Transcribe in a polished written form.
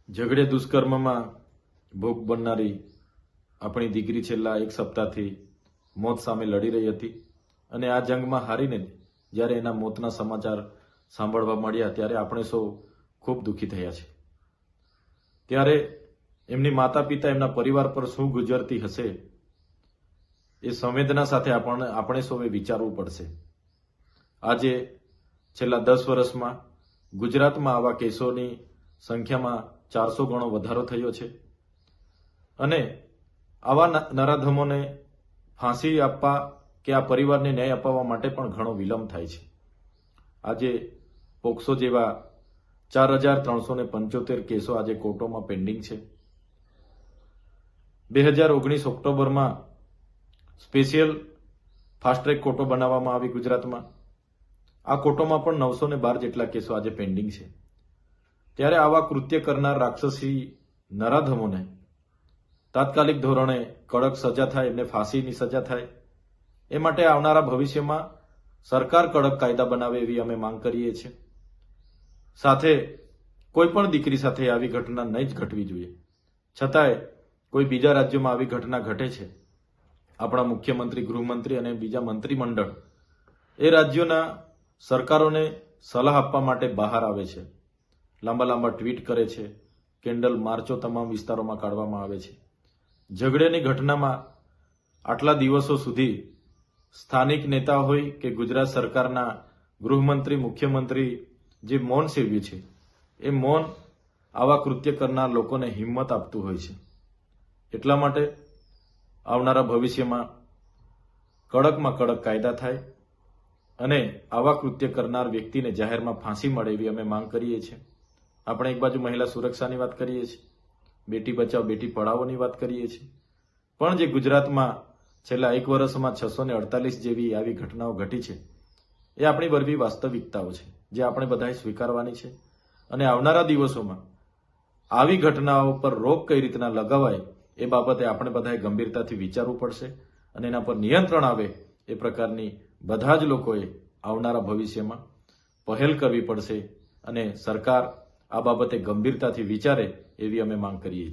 ઝઘડે દુષ્કર્મમાં ભોગ બનનારી આપણી દીકરી છેલ્લા એક સપ્તાહથી મોત સામે લડી રહી હતી અને આ જંગમાં હારીને જ્યારે એના મોતના સમાચાર સાંભળવા મળ્યા ત્યારે આપણે સૌ ખૂબ દુઃખી થયા છે। ત્યારે એમની માતા પિતા એમના પરિવાર પર શું ગુજરતી હશે એ સંવેદના સાથે આપણે સૌએ વિચારવું પડશે। આજે છેલ્લા 10 વર્ષમાં ગુજરાતમાં આવા કેસોની સંખ્યામાં 400 ગણો વધારો થયો છે અને આવા નરાધમોને ફાંસી આપવા કે આ પરિવારને ન્યાય અપાવવા માટે પણ ઘણો વિલંબ થાય છે। આજે પોક્સો જેવા 4375 કેસો આજે કોર્ટોમાં પેન્ડિંગ છે। 2019 ઓક્ટોબરમાં સ્પેશિયલ ફાસ્ટ ટ્રેક કોર્ટો બનાવવામાં આવી ગુજરાતમાં। આ કોર્ટોમાં પણ 912 જેટલા કેસો આજે પેન્ડિંગ છે। ત્યારે આવા કૃત્ય કરનાર રાક્ષસી નરાધમોને તાત્કાલિક ધોરણે કડક સજા થાય, એમને ફાંસીની સજા થાય, એ માટે આવનારા ભવિષ્યમાં સરકાર કડક કાયદા બનાવે એવી અમે માંગ કરીએ છીએ। સાથે કોઈ પણ દીકરી સાથે આવી ઘટના નહીં જ ઘટવી જોઈએ। છતાંય કોઈ બીજા રાજ્યોમાં આવી ઘટના ઘટે છે, આપણા મુખ્યમંત્રી, ગૃહમંત્રી અને બીજા મંત્રીમંડળ એ રાજ્યોના સરકારોને સલાહ આપવા માટે બહાર આવે છે, લાંબા લાંબા ટ્વીટ કરે છે, કેન્ડલ માર્ચો તમામ વિસ્તારોમાં કાઢવામાં આવે છે। ઝઘડેની ઘટનામાં આટલા દિવસો સુધી સ્થાનિક નેતા હોય કે ગુજરાત સરકારના ગૃહમંત્રી, મુખ્યમંત્રી જે મૌન સેવ્યું છે, એ મૌન આવા કૃત્ય કરનાર લોકોને હિંમત આપતું હોય છે। એટલા માટે આવનારા ભવિષ્યમાં કડકમાં કડક કાયદા થાય અને આવા કૃત્ય કરનાર વ્યક્તિને જાહેરમાં ફાંસી મળે એવી અમે માંગ કરીએ છીએ। આપણે એક બાજુ મહિલા સુરક્ષાની વાત કરીએ છીએ, બેટી બચાવ બેટી પઢાઓની વાત કરીએ છીએ, પણ જે ગુજરાતમાં છેલ્લા એક વર્ષમાં 648 જેવી આવી ઘટનાઓ ઘટી છે, એ આપણી વરવી વાસ્તવિકતાઓ છે જે આપણે બધાએ સ્વીકારવાની છે અને આવનારા દિવસોમાં આવી ઘટનાઓ પર રોક કઈ રીતના લગાવાય એ બાબતે આપણે બધાએ ગંભીરતાથી વિચારવું પડશે અને એના પર નિયંત્રણ આવે એ પ્રકારની બધા જ લોકોએ આવનારા ભવિષ્યમાં પહેલ કરવી પડશે અને સરકાર આ બાબતે ગંભીરતાથી વિચારે એવી અમે માંગ કરીએ છીએ।